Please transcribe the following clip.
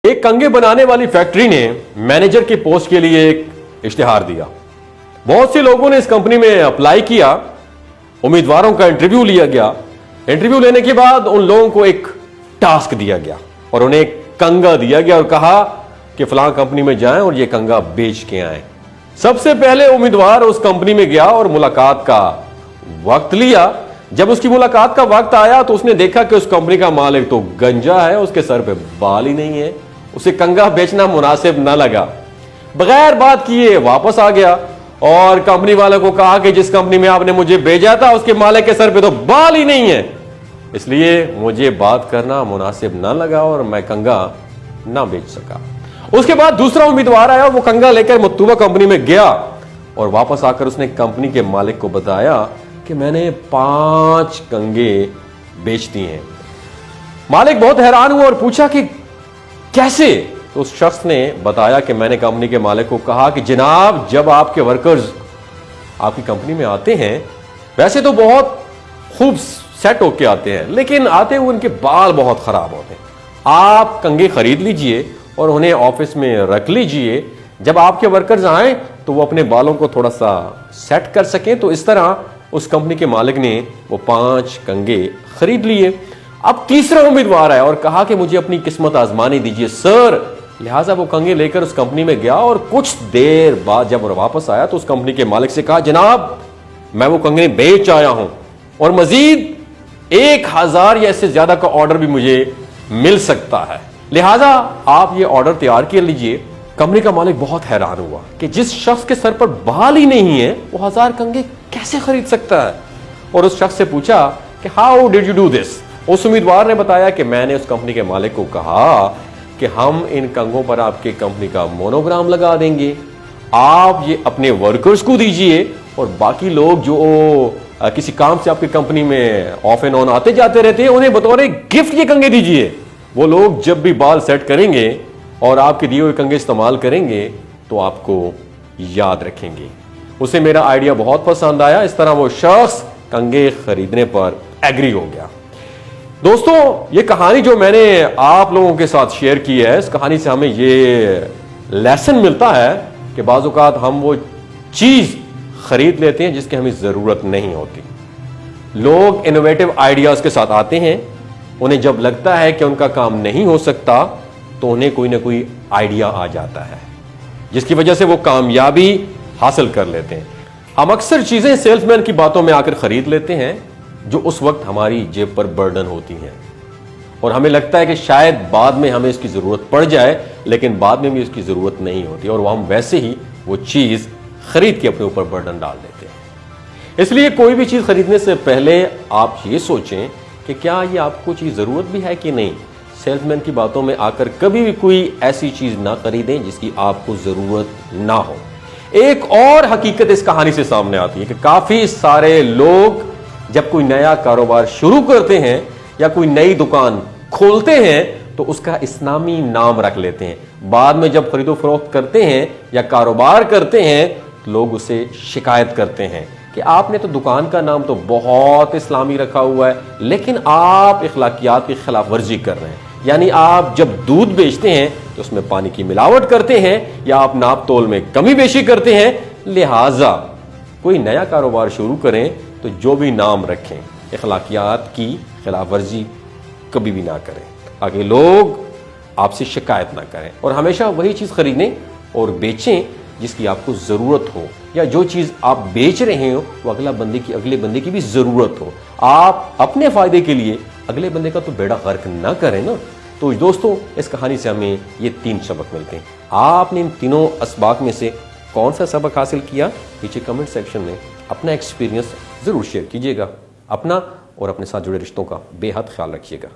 ایک کنگے بنانے والی فیکٹری نے مینیجر کی پوسٹ کے لیے ایک اشتہار دیا. بہت سے لوگوں نے اس کمپنی میں اپلائی کیا. امیدواروں کا انٹرویو لیا گیا. انٹرویو لینے کے بعد ان لوگوں کو ایک ٹاسک دیا گیا اور انہیں ایک کنگا دیا گیا اور کہا کہ فلاں کمپنی میں جائیں اور یہ کنگا بیچ کے آئیں. سب سے پہلے امیدوار اس کمپنی میں گیا اور ملاقات کا وقت لیا. جب اس کی ملاقات کا وقت آیا تو اس نے دیکھا کہ اس کمپنی کا مالک تو گنجا ہے, اس کے سر پہ بال ہی نہیں ہے. اسے کنگا بیچنا مناسب نہ لگا. بغیر بات کیے واپس آ گیا اور کمپنی والے کو کہا کہ جس کمپنی میں آپ نے مجھے بھیجا تھا اس کے مالک کے سر پہ تو بال ہی نہیں ہے, اس لیے مجھے بات کرنا مناسب نہ لگا اور میں کنگا نہ بیچ سکا. اس کے بعد دوسرا امیدوار آیا, وہ کنگا لے کر مطلوبہ کمپنی میں گیا اور واپس آ کر اس نے کمپنی کے مالک کو بتایا کہ میں نے 5 کنگے بیچ دیے ہیں. مالک بہت حیران ہوا اور پوچھا کہ کیسے؟ تو اس شخص نے بتایا کہ میں نے کمپنی کے مالک کو کہا کہ جناب, جب آپ کے ورکرز آپ کی کمپنی میں آتے ہیں ویسے تو بہت خوب سیٹ ہو کے آتے ہیں, لیکن آتے ہوئے ان کے بال بہت خراب ہوتے ہیں. آپ کنگے خرید لیجئے اور انہیں آفس میں رکھ لیجئے. جب آپ کے ورکرز آئیں تو وہ اپنے بالوں کو تھوڑا سا سیٹ کر سکیں. تو اس طرح اس کمپنی کے مالک نے وہ 5 کنگے خرید لیے. اب تیسرا امیدوار آیا اور کہا کہ مجھے اپنی قسمت آزمانی دیجئے سر. لہٰذا وہ کنگے لے کر اس کمپنی میں گیا اور کچھ دیر بعد جب واپس آیا تو اس کمپنی کے مالک سے کہا جناب میں وہ کنگے بیچ آیا ہوں اور مزید 1000 یا اس سے زیادہ کا آرڈر بھی مجھے مل سکتا ہے, لہٰذا آپ یہ آرڈر تیار کر لیجئے. کمپنی کا مالک بہت حیران ہوا کہ جس شخص کے سر پر بال ہی نہیں ہے وہ 1000 کنگے کیسے خرید سکتا ہے, اور اس شخص سے پوچھا کہ how did you do this. اس امیدوار نے بتایا کہ میں نے اس کمپنی کے مالک کو کہا کہ ہم ان کنگوں پر آپ کے کمپنی کا مونوگرام لگا دیں گے, آپ یہ اپنے ورکرز کو دیجئے اور باقی لوگ جو کسی کام سے آپ کی کمپنی میں آف اینڈ آن آتے جاتے رہتے ہیں انہیں بطور گفٹ یہ کنگے دیجئے. وہ لوگ جب بھی بال سیٹ کریں گے اور آپ کے دیے ہوئے کنگے استعمال کریں گے تو آپ کو یاد رکھیں گے. اسے میرا آئیڈیا بہت پسند آیا. اس طرح وہ شخص کنگے خریدنے پر ایگری ہو گیا. دوستو, یہ کہانی جو میں نے آپ لوگوں کے ساتھ شیئر کی ہے, اس کہانی سے ہمیں یہ لیسن ملتا ہے کہ بعض اوقات ہم وہ چیز خرید لیتے ہیں جس کی ہمیں ضرورت نہیں ہوتی. لوگ انوویٹو آئیڈیاز کے ساتھ آتے ہیں, انہیں جب لگتا ہے کہ ان کا کام نہیں ہو سکتا تو انہیں کوئی نہ کوئی آئیڈیا آ جاتا ہے جس کی وجہ سے وہ کامیابی حاصل کر لیتے ہیں. ہم اکثر چیزیں سیلس مین کی باتوں میں آ کر خرید لیتے ہیں جو اس وقت ہماری جیب پر برڈن ہوتی ہیں اور ہمیں لگتا ہے کہ شاید بعد میں ہمیں اس کی ضرورت پڑ جائے, لیکن بعد میں بھی اس کی ضرورت نہیں ہوتی اور ہم ویسے ہی وہ چیز خرید کے اپنے اوپر برڈن ڈال دیتے ہیں. اس لیے کوئی بھی چیز خریدنے سے پہلے آپ یہ سوچیں کہ کیا یہ آپ کو چیز ضرورت بھی ہے کہ نہیں. سیلس مین کی باتوں میں آ کر کبھی بھی کوئی ایسی چیز نہ خریدیں جس کی آپ کو ضرورت نہ ہو. ایک اور حقیقت اس کہانی سے سامنے آتی ہے کہ کافی سارے لوگ جب کوئی نیا کاروبار شروع کرتے ہیں یا کوئی نئی دکان کھولتے ہیں تو اس کا اسلامی نام رکھ لیتے ہیں. بعد میں جب خرید و فروخت کرتے ہیں یا کاروبار کرتے ہیں تو لوگ اسے شکایت کرتے ہیں کہ آپ نے تو دکان کا نام تو بہت اسلامی رکھا ہوا ہے لیکن آپ اخلاقیات کی خلاف ورزی کر رہے ہیں. یعنی آپ جب دودھ بیچتے ہیں تو اس میں پانی کی ملاوٹ کرتے ہیں یا آپ ناپ تول میں کمی بیشی کرتے ہیں. لہٰذا کوئی نیا کاروبار شروع کریں تو جو بھی نام رکھیں اخلاقیات کی خلاف ورزی کبھی بھی نہ کریں تاکہ لوگ آپ سے شکایت نہ کریں, اور ہمیشہ وہی چیز خریدیں اور بیچیں جس کی آپ کو ضرورت ہو, یا جو چیز آپ بیچ رہے ہو وہ اگلے بندے کی بھی ضرورت ہو. آپ اپنے فائدے کے لیے اگلے بندے کا تو بیڑا غرق نہ کریں نا. تو دوستو, اس کہانی سے ہمیں یہ 3 سبق ملتے ہیں. آپ نے ان تینوں اسباق میں سے کون سا سبق حاصل کیا؟ نیچے کمنٹ سیکشن میں اپنا ایکسپیرینس ضرور شیئر کیجیے گا. اپنا اور اپنے ساتھ جڑے رشتوں کا بے حد خیال رکھیے گا.